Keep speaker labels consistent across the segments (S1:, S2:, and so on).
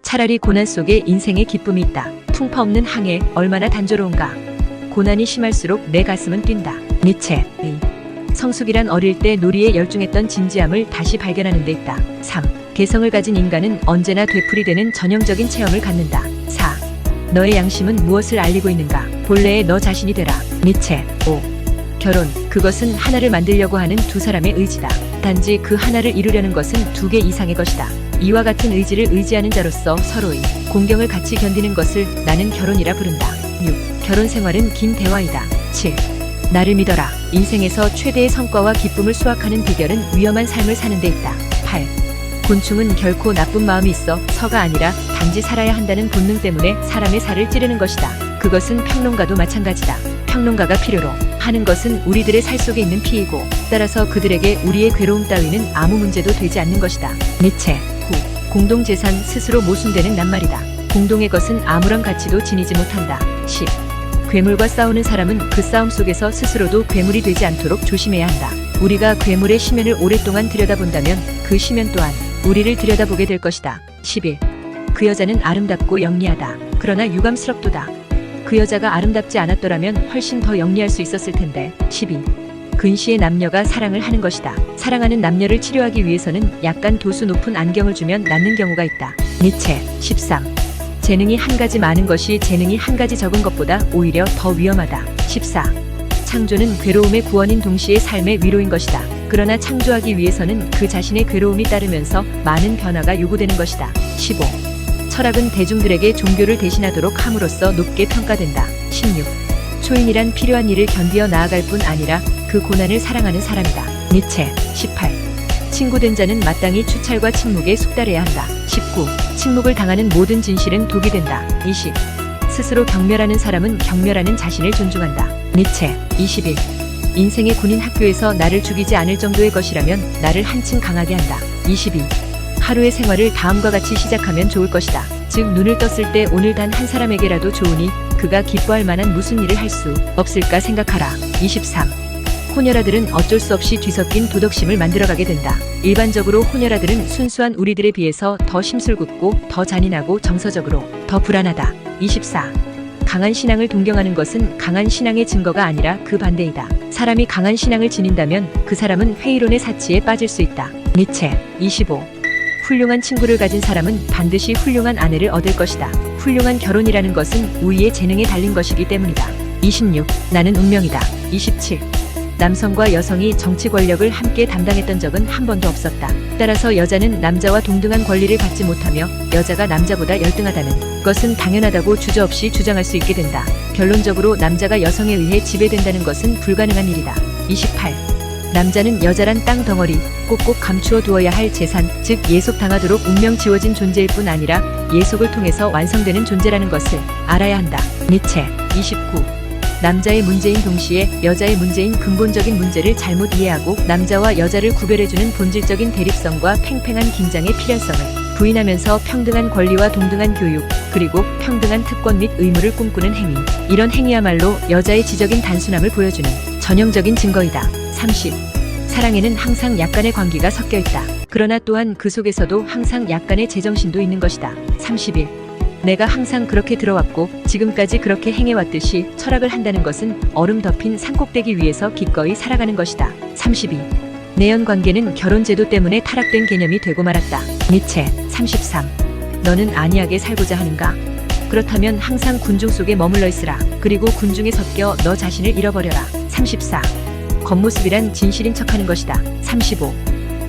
S1: 차라리 고난 속에 인생의 기쁨이 있다. 풍파 없는 항해 얼마나 단조로운가. 고난이 심할수록 내 가슴은 뛴다. 니체. 성숙이란 어릴 때 놀이에 열중했던 진지함을 다시 발견하는 데 있다. 3. 개성을 가진 인간은 언제나 되풀이되는 전형적인 체험을 갖는다. 4. 너의 양심은 무엇을 알리고 있는가? 본래의 너 자신이 되라. 니체. 5. 결혼, 그것은 하나를 만들려고 하는 두 사람의 의지다. 단지 그 하나를 이루려는 것은 두 개 이상의 것이다. 이와 같은 의지를 의지하는 자로서 서로의 공경을 같이 견디는 것을 나는 결혼이라 부른다. 6. 결혼 생활은 긴 대화이다. 7. 나를 믿어라. 인생에서 최대의 성과와 기쁨을 수확하는 비결은 위험한 삶을 사는 데 있다. 8. 곤충은 결코 나쁜 마음이 있어 서가 아니라 단지 살아야 한다는 본능 때문에 사람의 살을 찌르는 것이다. 그것은 평론가도 마찬가지다. 평론가가 필요로 하는 것은 우리들의 살 속에 있는 피이고, 따라서 그들에게 우리의 괴로움 따위는 아무 문제도 되지 않는 것이다. 니체. 9. 공동재산 스스로 모순되는 낱말이다. 공동의 것은 아무런 가치도 지니지 못한다. 10. 괴물과 싸우는 사람은 그 싸움 속에서 스스로도 괴물이 되지 않도록 조심해야 한다. 우리가 괴물의 심연을 오랫동안 들여다본다면 그 심연 또한 우리를 들여다보게 될 것이다. 11. 그 여자는 아름답고 영리하다. 그러나 유감스럽도다. 그 여자가 아름답지 않았더라면 훨씬 더 영리할 수 있었을 텐데. 12. 근시의 남녀가 사랑을 하는 것이다. 사랑하는 남녀를 치료하기 위해서는 약간 도수 높은 안경을 주면 낫는 경우가 있다. 니체. 13. 재능이 한 가지 많은 것이 재능이 한 가지 적은 것보다 오히려 더 위험하다. 14. 창조는 괴로움의 구원인 동시에 삶의 위로인 것이다. 그러나 창조하기 위해서는 그 자신의 괴로움이 따르면서 많은 변화가 요구되는 것이다. 15. 철학은 대중들에게 종교를 대신하도록 함으로써 높게 평가된다. 16. 초인이란 필요한 일을 견디어 나아갈 뿐 아니라 그 고난을 사랑하는 사람이다. 니체. 18. 친구된 자는 마땅히 추찰과 침묵에 숙달해야 한다. 19. 침묵을 당하는 모든 진실은 독이 된다. 20. 스스로 경멸하는 사람은 경멸하는 자신을 존중한다. 니체. 21. 인생의 군인 학교에서 나를 죽이지 않을 정도의 것이라면 나를 한층 강하게 한다. 22. 하루의 생활을 다음과 같이 시작하면 좋을 것이다. 즉, 눈을 떴을 때 오늘 단 한 사람에게라도 좋으니 그가 기뻐할 만한 무슨 일을 할 수 없을까 생각하라. 23. 호녀라들은 어쩔 수 없이 뒤섞인 도덕심을 만들어가게 된다. 일반적으로 호녀라들은 순수한 우리들에 비해서 더 심술궂고 더 잔인하고 정서적으로 더 불안하다. 24. 강한 신앙을 동경하는 것은 강한 신앙의 증거가 아니라 그 반대이다. 사람이 강한 신앙을 지닌다면 그 사람은 회의론의 사치에 빠질 수 있다. 니체. 25. 훌륭한 친구를 가진 사람은 반드시 훌륭한 아내를 얻을 것이다. 훌륭한 결혼이라는 것은 우리의 재능에 달린 것이기 때문이다. 26. 나는 운명이다. 27. 남성과 여성이 정치 권력을 함께 담당했던 적은 한 번도 없었다. 따라서 여자는 남자와 동등한 권리를 갖지 못하며 여자가 남자보다 열등하다는 것은 당연하다고 주저없이 주장할 수 있게 된다. 결론적으로 남자가 여성에 의해 지배된다는 것은 불가능한 일이다. 28. 남자는 여자란 땅 덩어리, 꼭꼭 감추어 두어야 할 재산, 즉 예속당하도록 운명 지워진 존재일 뿐 아니라 예속을 통해서 완성되는 존재라는 것을 알아야 한다. 니체. 29. 남자의 문제인 동시에 여자의 문제인 근본적인 문제를 잘못 이해하고 남자와 여자를 구별해주는 본질적인 대립성과 팽팽한 긴장의 필연성을 부인하면서 평등한 권리와 동등한 교육, 그리고 평등한 특권 및 의무를 꿈꾸는 행위. 이런 행위야말로 여자의 지적인 단순함을 보여주는 전형적인 증거이다. 30. 사랑에는 항상 약간의 광기가 섞여 있다. 그러나 또한 그 속에서도 항상 약간의 제정신도 있는 것이다. 31. 내가 항상 그렇게 들어왔고 지금까지 그렇게 행해왔듯이 철학을 한다는 것은 얼음 덮인 산꼭대기 위에서 기꺼이 살아가는 것이다. 32. 내연 관계는 결혼 제도 때문에 타락된 개념이 되고 말았다. 니체. 33. 너는 안이하게 살고자 하는가? 그렇다면 항상 군중 속에 머물러 있으라. 그리고 군중에 섞여 너 자신을 잃어버려라. 34. 겉모습이란 진실인 척하는 것이다. 35.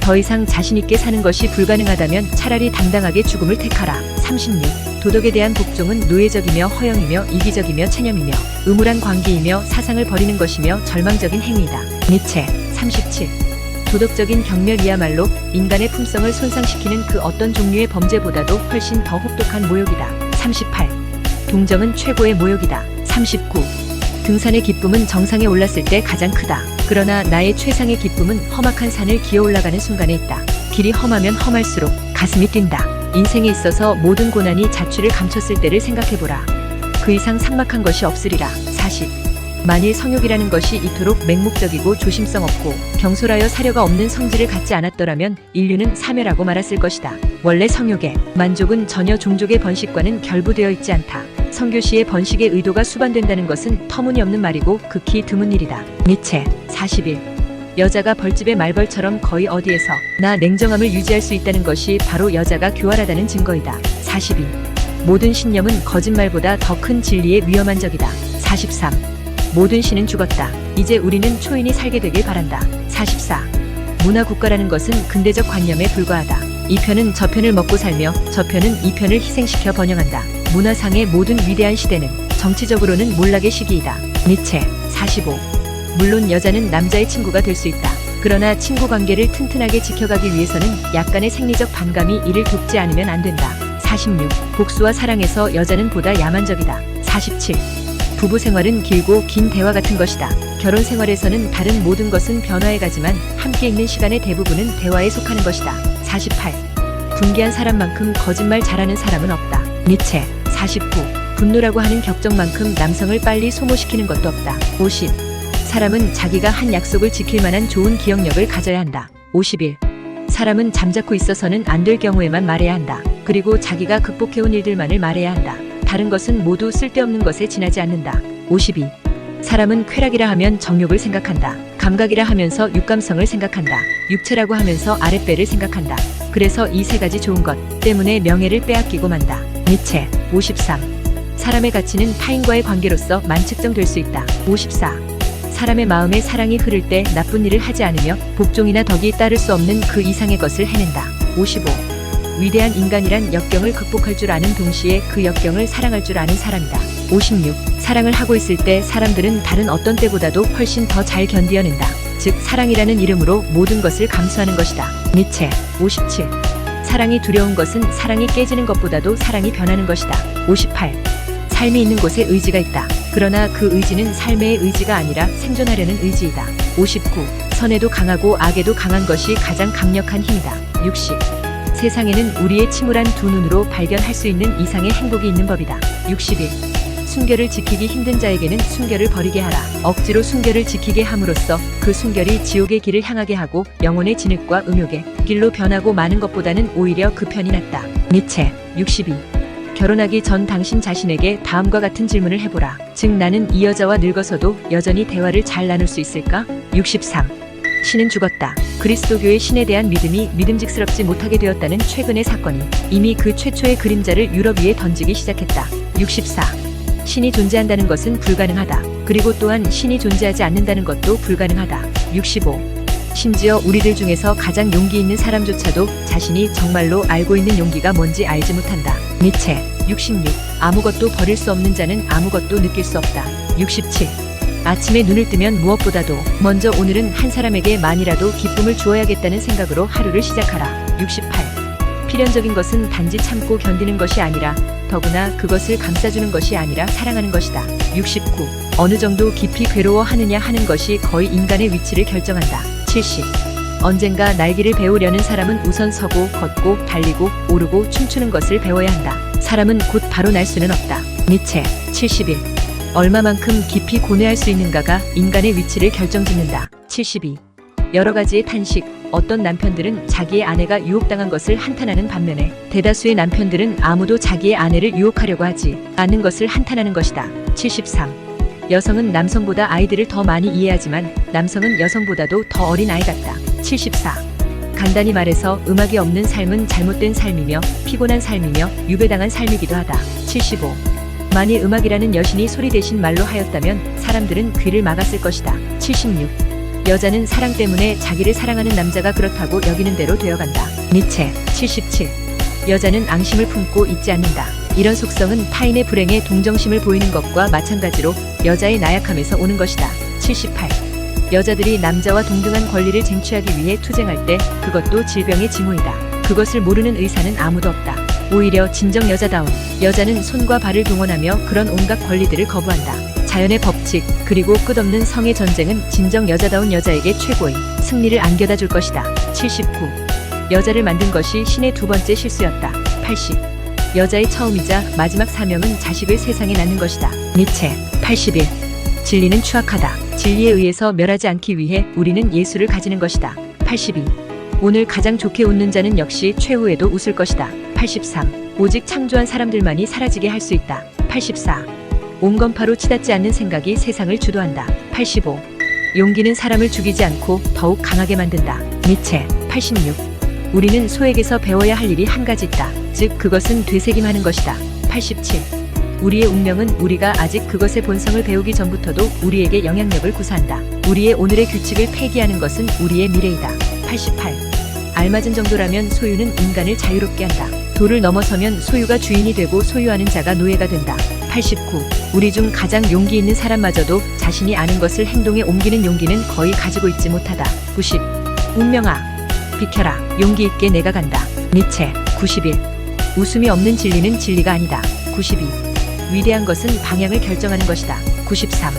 S1: 더 이상 자신있게 사는 것이 불가능하다면 차라리 당당하게 죽음을 택하라. 36. 도덕에 대한 복종은 노예적이며 허영이며 이기적이며 체념이며 음울한 관계이며 사상을 버리는 것이며 절망적인 행위이다. 니체. 37. 도덕적인 경멸이야말로 인간의 품성을 손상시키는 그 어떤 종류의 범죄보다도 훨씬 더 혹독한 모욕이다. 38. 동정은 최고의 모욕이다. 39. 등산의 기쁨은 정상에 올랐을 때 가장 크다. 그러나 나의 최상의 기쁨은 험악한 산을 기어 올라가는 순간에 있다. 길이 험하면 험할수록 가슴이 뛴다. 인생에 있어서 모든 고난이 자취를 감췄을 때를 생각해보라. 그 이상 삭막한 것이 없으리라. 40. 만일 성욕이라는 것이 이토록 맹목적이고 조심성 없고 경솔하여 사려가 없는 성질을 갖지 않았더라면 인류는 사멸하고 말았을 것이다. 원래 성욕의 만족은 전혀 종족의 번식과는 결부되어 있지 않다. 성교시의 번식의 의도가 수반된다는 것은 터무니없는 말이고 극히 드문 일이다. 니체. 41. 여자가 벌집의 말벌처럼 거의 어디에서 나 냉정함을 유지할 수 있다는 것이 바로 여자가 교활하다는 증거이다. 42. 모든 신념은 거짓말보다 더 큰 진리의 위험한 적이다. 43. 모든 신은 죽었다. 이제 우리는 초인이 살게 되길 바란다. 44. 문화국가라는 것은 근대적 관념에 불과하다. 이 편은 저 편을 먹고 살며 저 편은 이 편을 희생시켜 번영한다. 문화상의 모든 위대한 시대는 정치적으로는 몰락의 시기이다. 니체. 45. 물론 여자는 남자의 친구가 될 수 있다. 그러나 친구 관계를 튼튼하게 지켜가기 위해서는 약간의 생리적 반감이 이를 돕지 않으면 안 된다. 46. 복수와 사랑에서 여자는 보다 야만적이다. 47. 부부 생활은 길고 긴 대화 같은 것이다. 결혼 생활에서는 다른 모든 것은 변화해 가지만 함께 있는 시간의 대부분은 대화에 속하는 것이다. 48. 분개한 사람만큼 거짓말 잘하는 사람은 없다. 니체. 49. 분노라고 하는 격정만큼 남성을 빨리 소모시키는 것도 없다. 50. 사람은 자기가 한 약속을 지킬 만한 좋은 기억력을 가져야 한다. 51. 사람은 잠자코 있어서는 안 될 경우에만 말해야 한다. 그리고 자기가 극복해온 일들만을 말해야 한다. 다른 것은 모두 쓸데없는 것에 지나지 않는다. 52. 사람은 쾌락이라 하면 정욕을 생각한다. 감각이라 하면서 육감성을 생각한다. 육체라고 하면서 아랫배를 생각한다. 그래서 이 세 가지 좋은 것 때문에 명예를 빼앗기고 만다. 니체. 53. 사람의 가치는 타인과의 관계로서 만측정될 수 있다. 54. 사람의 마음에 사랑이 흐를 때 나쁜 일을 하지 않으며 복종이나 덕이 따를 수 없는 그 이상의 것을 해낸다. 55. 위대한 인간이란 역경을 극복할 줄 아는 동시에 그 역경을 사랑할 줄 아는 사람이다. 56. 사랑을 하고 있을 때 사람들은 다른 어떤 때보다도 훨씬 더 잘 견디어낸다. 즉 사랑이라는 이름으로 모든 것을 감수하는 것이다. 니체. 57. 사랑이 두려운 것은 사랑이 깨지는 것보다도 사랑이 변하는 것이다. 58. 삶이 있는 곳에 의지가 있다. 그러나 그 의지는 삶의 의지가 아니라 생존하려는 의지이다. 59. 선에도 강하고 악에도 강한 것이 가장 강력한 힘이다. 60. 세상에는 우리의 침울한 두 눈으로 발견할 수 있는 이상의 행복이 있는 법이다. 61. 순결을 지키기 힘든 자에게는 순결을 버리게 하라. 억지로 순결을 지키게 함으로써 그 순결이 지옥의 길을 향하게 하고 영혼의 진흙과 음욕의 길로 변하고 마는 것보다는 오히려 그 편이 낫다. 니체. 62. 결혼하기 전 당신 자신에게 다음과 같은 질문을 해보라. 즉 나는 이 여자와 늙어서도 여전히 대화를 잘 나눌 수 있을까? 63. 신은 죽었다. 그리스도교의 신에 대한 믿음이 믿음직스럽지 못하게 되었다는 최근의 사건이 이미 그 최초의 그림자를 유럽 위에 던지기 시작했다. 64. 신이 존재한다는 것은 불가능하다. 그리고 또한 신이 존재하지 않는다는 것도 불가능하다. 65. 심지어 우리들 중에서 가장 용기 있는 사람조차도 자신이 정말로 알고 있는 용기가 뭔지 알지 못한다. 니체. 66. 아무것도 버릴 수 없는 자는 아무것도 느낄 수 없다. 67. 아침에 눈을 뜨면 무엇보다도 먼저 오늘은 한 사람에게 만이라도 기쁨을 주어야겠다는 생각으로 하루를 시작하라. 68. 필연적인 것은 단지 참고 견디는 것이 아니라 더구나 그것을 감싸주는 것이 아니라 사랑하는 것이다. 69. 어느 정도 깊이 괴로워하느냐 하는 것이 거의 인간의 위치를 결정한다. 70. 언젠가 날기를 배우려는 사람은 우선 서고 걷고 달리고 오르고 춤추는 것을 배워야 한다. 사람은 곧 바로 날 수는 없다. 니체. 71. 얼마만큼 깊이 고뇌할 수 있는가가 인간의 위치를 결정짓는다. 72. 여러 가지의 탄식. 어떤 남편들은 자기의 아내가 유혹당한 것을 한탄하는 반면에 대다수의 남편들은 아무도 자기의 아내를 유혹하려고 하지 않는 것을 한탄하는 것이다. 73. 여성은 남성보다 아이들을 더 많이 이해하지만 남성은 여성보다도 더 어린 아이 같다. 74. 간단히 말해서 음악이 없는 삶은 잘못된 삶이며 피곤한 삶이며 유배당한 삶이기도 하다. 75. 만일 음악이라는 여신이 소리 대신 말로 하였다면 사람들은 귀를 막았을 것이다. 76. 여자는 사랑 때문에 자기를 사랑하는 남자가 그렇다고 여기는 대로 되어간다. 니체. 77. 여자는 앙심을 품고 있지 않는다. 이런 속성은 타인의 불행에 동정심을 보이는 것과 마찬가지로 여자의 나약함에서 오는 것이다. 78. 여자들이 남자와 동등한 권리를 쟁취하기 위해 투쟁할 때 그것도 질병의 징후이다. 그것을 모르는 의사는 아무도 없다. 오히려 진정 여자다운 여자는 손과 발을 동원하며 그런 온갖 권리들을 거부한다. 자연의 법칙 그리고 끝없는 성의 전쟁은 진정 여자다운 여자에게 최고의 승리를 안겨다 줄 것이다. 79. 여자를 만든 것이 신의 두 번째 실수였다. 80. 여자의 처음이자 마지막 사명은 자식을 세상에 낳는 것이다. 니체. 81. 진리는 추악하다. 진리에 의해서 멸하지 않기 위해 우리는 예수를 가지는 것이다. 82. 오늘 가장 좋게 웃는 자는 역시 최후에도 웃을 것이다. 83. 오직 창조한 사람들만이 사라지게 할 수 있다. 84. 온건파로 치닫지 않는 생각이 세상을 주도한다. 85. 용기는 사람을 죽이지 않고 더욱 강하게 만든다. 니체. 86. 우리는 소에게서 배워야 할 일이 한 가지 있다. 즉 그것은 되새김하는 것이다. 87. 우리의 운명은 우리가 아직 그것의 본성을 배우기 전부터도 우리에게 영향력을 구사한다. 우리의 오늘의 규칙을 폐기하는 것은 우리의 미래이다. 88. 알맞은 정도라면 소유는 인간을 자유롭게 한다. 도를 넘어서면 소유가 주인이 되고 소유하는 자가 노예가 된다. 89. 우리 중 가장 용기 있는 사람마저도 자신이 아는 것을 행동에 옮기는 용기는 거의 가지고 있지 못하다. 90. 운명아, 비켜라. 용기 있게 내가 간다. 니체. 91. 웃음이 없는 진리는 진리가 아니다. 92. 위대한 것은 방향을 결정하는 것이다. 93.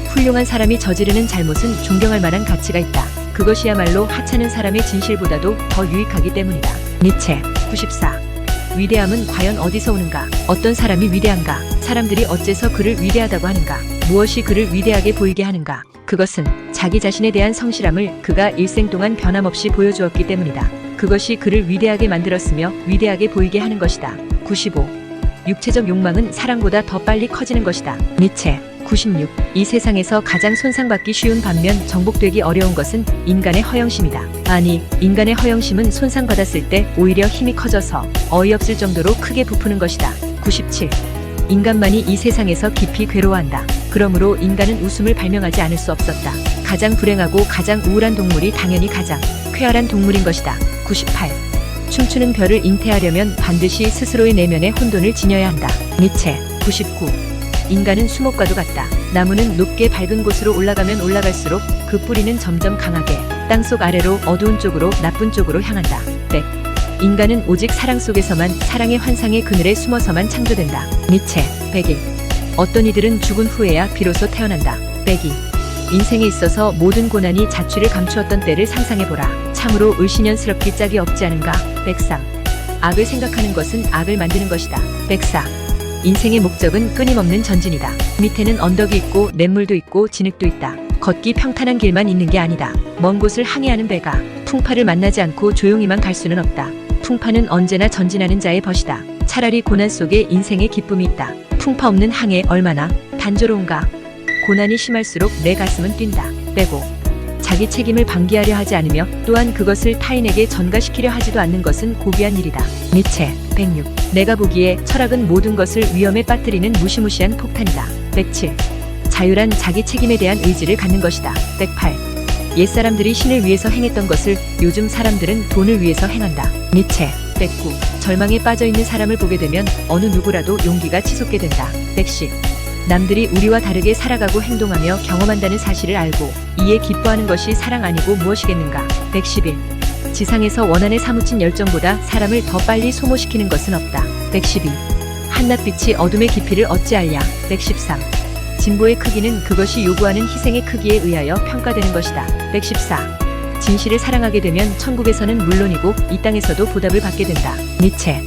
S1: 훌륭한 사람이 저지르는 잘못은 존경할 만한 가치가 있다. 그것이야말로 하찮은 사람의 진실보다도 더 유익하기 때문이다. 니체. 94. 위대함은 과연 어디서 오는가? 어떤 사람이 위대한가? 사람들이 어째서 그를 위대하다고 하는가? 무엇이 그를 위대하게 보이게 하는가? 그것은 자기 자신에 대한 성실함을 그가 일생 동안 변함없이 보여주었기 때문이다. 그것이 그를 위대하게 만들었으며 위대하게 보이게 하는 것이다. 95. 육체적 욕망은 사랑보다 더 빨리 커지는 것이다. 니체. 96. 이 세상에서 가장 손상받기 쉬운 반면 정복되기 어려운 것은 인간의 허영심이다. 아니, 인간의 허영심은 손상받았을 때 오히려 힘이 커져서 어이없을 정도로 크게 부푸는 것이다. 97. 인간만이 이 세상에서 깊이 괴로워한다. 그러므로 인간은 웃음을 발명하지 않을 수 없었다. 가장 불행하고 가장 우울한 동물이 당연히 가장 쾌활한 동물인 것이다. 98. 춤추는 별을 잉태하려면 반드시 스스로의 내면의 혼돈을 지녀야 한다. 니체. 99. 인간은 수목과도 같다. 나무는 높게 밝은 곳으로 올라가면 올라갈수록 그 뿌리는 점점 강하게 땅속 아래로 어두운 쪽으로 나쁜 쪽으로 향한다. 100. 인간은 오직 사랑 속에서만 사랑의 환상의 그늘에 숨어서만 창조된다. 니체. 101. 어떤 이들은 죽은 후에야 비로소 태어난다. 102. 인생에 있어서 모든 고난이 자취를 감추었던 때를 상상해보라. 참으로 을씨년스럽기 짝이 없지 않은가. 103. 악을 생각하는 것은 악을 만드는 것이다. 104. 인생의 목적은 끊임없는 전진이다. 밑에는 언덕이 있고 냇물도 있고 진흙도 있다. 걷기 평탄한 길만 있는 게 아니다. 먼 곳을 항해하는 배가 풍파를 만나지 않고 조용히만 갈 수는 없다. 풍파는 언제나 전진하는 자의 벗이다. 차라리 고난 속에 인생의 기쁨이 있다. 풍파 없는 항해 얼마나 단조로운가. 고난이 심할수록 내 가슴은 뛴다. 빼고 자기 책임을 방기하려 하지 않으며 또한 그것을 타인에게 전가시키려 하지도 않는 것은 고귀한 일이다. 니체. 106. 내가 보기에 철학은 모든 것을 위험에 빠뜨리는 무시무시한 폭탄이다. 107. 자유란 자기 책임에 대한 의지를 갖는 것이다. 108. 옛사람들이 신을 위해서 행했던 것을 요즘 사람들은 돈을 위해서 행한다. 니체. 109. 절망에 빠져있는 사람을 보게 되면 어느 누구라도 용기가 치솟게 된다. 110. 남들이 우리와 다르게 살아가고 행동하며 경험한다는 사실을 알고 이에 기뻐하는 것이 사랑 아니고 무엇이겠는가. 111. 지상에서 원한에 사무친 열정보다 사람을 더 빨리 소모시키는 것은 없다. 112. 한낮빛이 어둠의 깊이를 어찌 알랴. 113. 진보의 크기는 그것이 요구하는 희생의 크기에 의하여 평가되는 것이다. 114. 진실을 사랑하게 되면 천국에서는 물론이고 이 땅에서도 보답을 받게 된다. 니체.